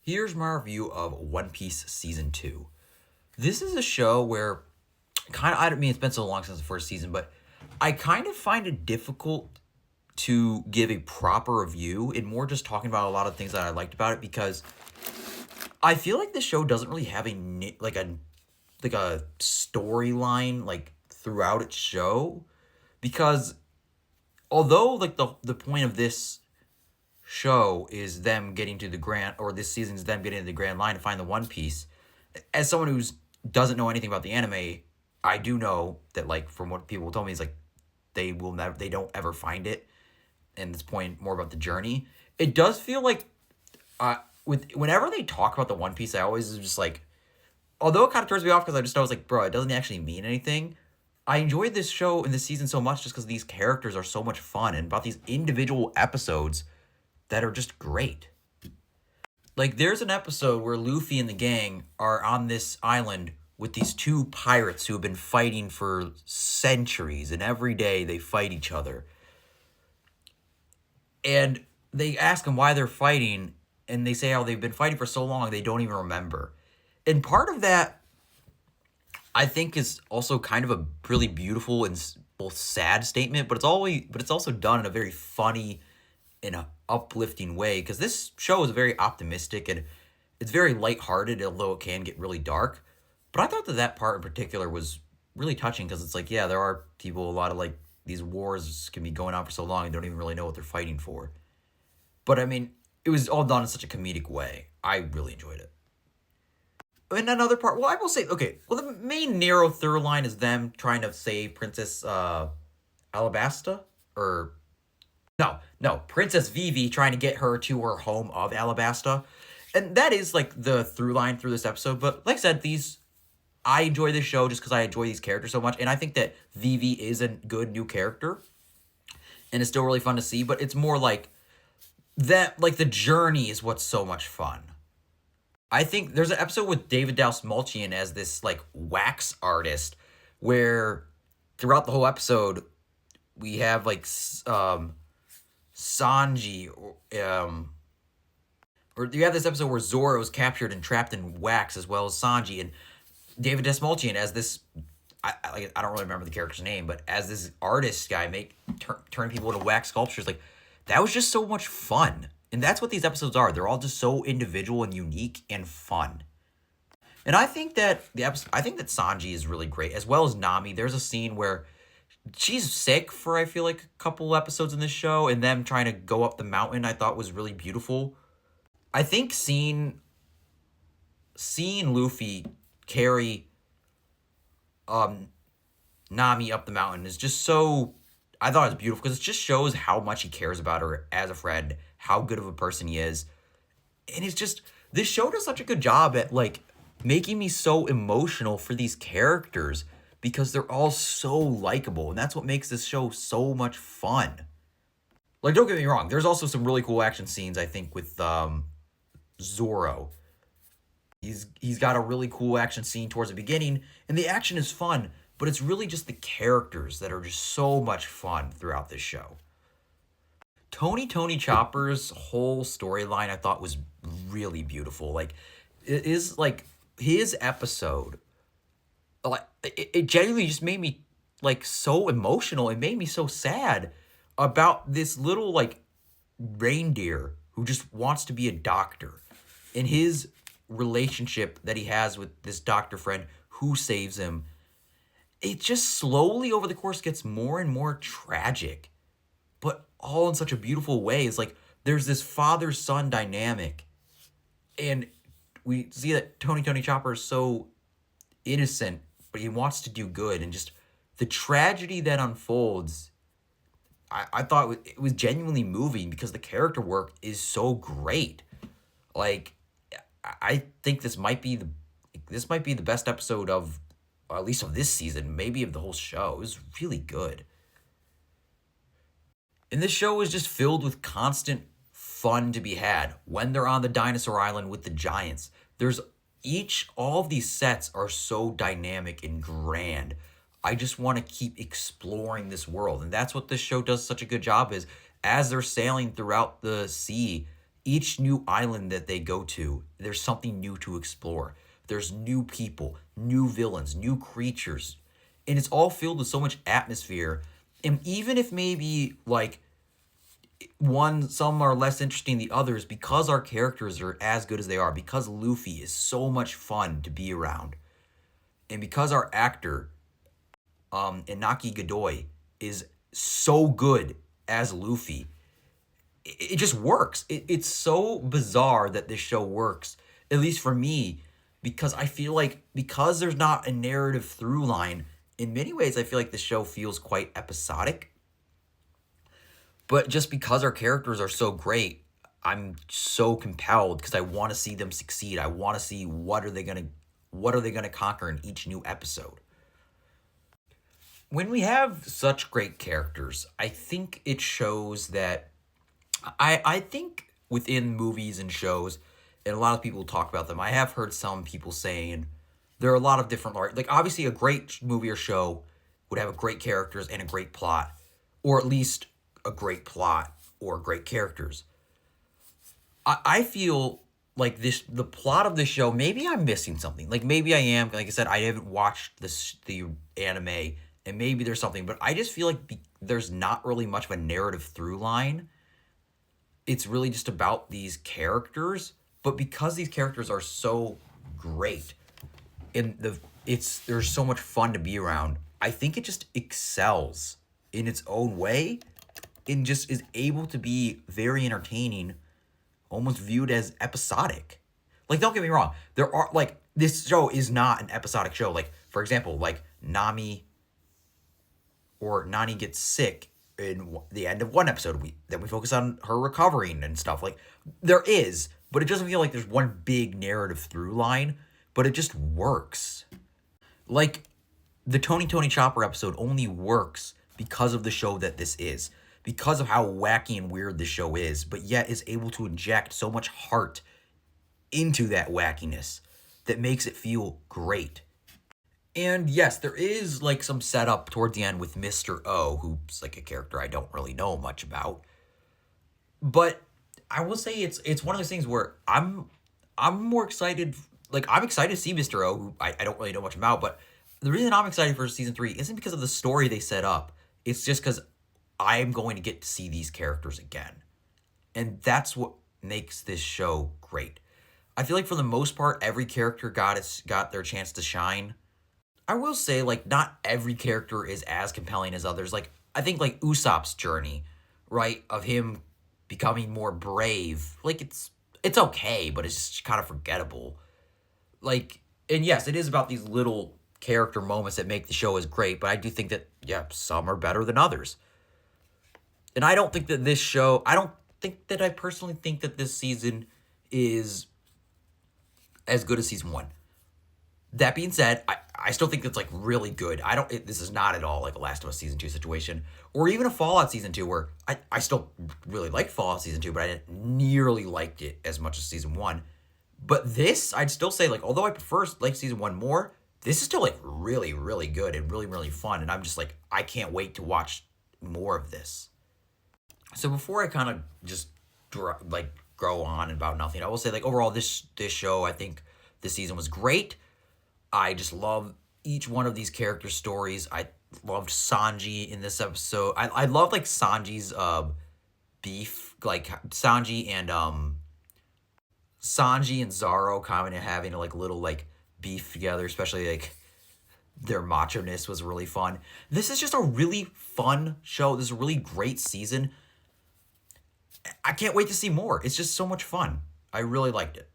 Here's my review of One Piece Season 2. This is a show where, I don't mean it's been so long since the first season, but I kind of find it difficult to give a proper review and more just talking about a lot of things that I liked about it because I feel like this show doesn't really have a storyline throughout its show because although the point of this show is them getting to the grand, or this season is them getting to the Grand Line to find the One Piece. As someone who doesn't know anything about the anime, I do know that from what people told me is they don't ever find it, and this point more about the journey. It does feel like whenever they talk about the One Piece, I always is just although it kind of turns me off because I was like, bro, it doesn't actually mean anything. I enjoyed this show and this season so much just because these characters are so much fun and about these individual episodes that are just great. There's an episode where Luffy and the gang are on this island with these two pirates who have been fighting for centuries, and every day they fight each other. And they ask them why they're fighting, and they say how they've been fighting for so long they don't even remember. And part of that, I think, is also kind of a really beautiful and both sad statement, but it's also done in a very funny, in a uplifting way, because this show is very optimistic and it's very lighthearted, although it can get really dark. But I thought that part in particular was really touching because it's yeah, there are people, a lot of these wars can be going on for so long and don't even really know what they're fighting for. But I mean, it was all done in such a comedic way. I really enjoyed it. And another part, well, I will say, okay, well, the main narrow through line is them trying to save Princess Alabasta, or no, Princess Vivi, trying to get her to her home of Alabasta. And that is the through line through this episode. But like I said, I enjoy this show just because I enjoy these characters so much. And I think that Vivi is a good new character. And it's still really fun to see. But it's more that, the journey is what's so much fun. I think there's an episode with David Dastmalchian as this wax artist where throughout the whole episode we have Sanji, or you have this episode where Zoro is captured and trapped in wax, as well as Sanji, and David Dastmalchian as this, I don't really remember the character's name, but as this artist guy turn people into wax sculptures. That was just so much fun, and that's what these episodes are. They're all just so individual and unique and fun. And I think that Sanji is really great, as well as Nami. There's a scene where she's sick for, I feel like, a couple episodes in this show, and them trying to go up the mountain I thought was really beautiful. I think seeing Luffy carry Nami up the mountain is just so, I thought it was beautiful because it just shows how much he cares about her as a friend, how good of a person he is. And it's just, this show does such a good job at making me so emotional for these characters, because they're all so likable, and that's what makes this show so much fun. Don't get me wrong, there's also some really cool action scenes, I think, with Zoro. He's got a really cool action scene towards the beginning, and the action is fun, but it's really just the characters that are just so much fun throughout this show. Tony Chopper's whole storyline I thought was really beautiful. It is his episode, it genuinely just made me so emotional. It made me so sad about this little reindeer who just wants to be a doctor, and his relationship that he has with this doctor friend who saves him. It just slowly over the course gets more and more tragic, but all in such a beautiful way. It's there's this father-son dynamic, and we see that Tony Chopper is so innocent, but he wants to do good, and just the tragedy that unfolds, I thought it was genuinely moving because the character work is so great. I think this might be the best episode of, or at least of this season, maybe of the whole show. It was really good. And this show is just filled with constant fun to be had when they're on the dinosaur island with the giants. All of these sets are so dynamic and grand. I just want to keep exploring this world. And that's what this show does such a good job is, as they're sailing throughout the sea, Each new island that they go to, there's something new to explore. There's new people, new villains, new creatures, and it's all filled with so much atmosphere. And even if maybe like some are less interesting than the others, because our characters are as good as they are, because Luffy is so much fun to be around, and because our actor, Inaki Godoy, is so good as Luffy, it just works. It's so bizarre that this show works, at least for me, because I feel like because there's not a narrative through line, in many ways I feel like the show feels quite episodic. But just because our characters are so great, I'm so compelled because I want to see them succeed. I want to see what are they gonna conquer in each new episode. When we have such great characters, I think it shows that I think within movies and shows, and a lot of people talk about them. I have heard some people saying there are a lot of different art. Like obviously, a great movie or show would have a great characters and a great plot, or at least a great plot or great characters. I feel like the plot of the show, maybe I'm missing something. Like maybe I am. Like I said, I haven't watched the anime, and maybe there's something. But I just feel like there's not really much of a narrative through line. It's really just about these characters, but because these characters are so great and they're so much fun to be around, I think it just excels in its own way and just is able to be very entertaining, almost viewed as episodic. Like don't get me wrong, there are like this show is not an episodic show. Like for example, like Nani gets sick in the end of one episode, then we focus on her recovering and stuff. Like there is, but it doesn't feel like there's one big narrative through line, but it just works. Like the Tony Chopper episode only works because of the show that this is, because of how wacky and weird the show is, but yet is able to inject so much heart into that wackiness that makes it feel great. And yes, there is like some setup toward the end with Mr. O, who's like a character I don't really know much about. But I will say it's one of those things where I'm more excited. Like I'm excited to see Mr. O, who I don't really know much about. But the reason I'm excited for season 3 isn't because of the story they set up. It's just because I'm going to get to see these characters again, and that's what makes this show great. I feel like for the most part, every character got their chance to shine. I will say, like, not every character is as compelling as others. Like, I think, like, Usopp's journey, right, of him becoming more brave, like, it's okay, but it's just kind of forgettable. Like, and yes, it is about these little character moments that make the show as great, but I do think that, yeah, some are better than others. And I don't think that I personally think that this season is as good as season 1. That being said, I still think it's like really good. This is not at all like a Last of Us season 2 situation, or even a Fallout season 2 where I still really liked Fallout season 2, but I didn't nearly liked it as much as season 1. But this, I'd still say, like, although I prefer like season 1 more, this is still like really, really good and really, really fun. And I'm just like, I can't wait to watch more of this. So before I kind of just go on about nothing, I will say, like, overall this show, I think this season was great. I just love each one of these character stories. I loved Sanji in this episode. I love like Sanji's beef, like Sanji and Zoro kind of having like little like beef together, especially like their macho-ness was really fun. This is just a really fun show. This is a really great season. I can't wait to see more. It's just so much fun. I really liked it.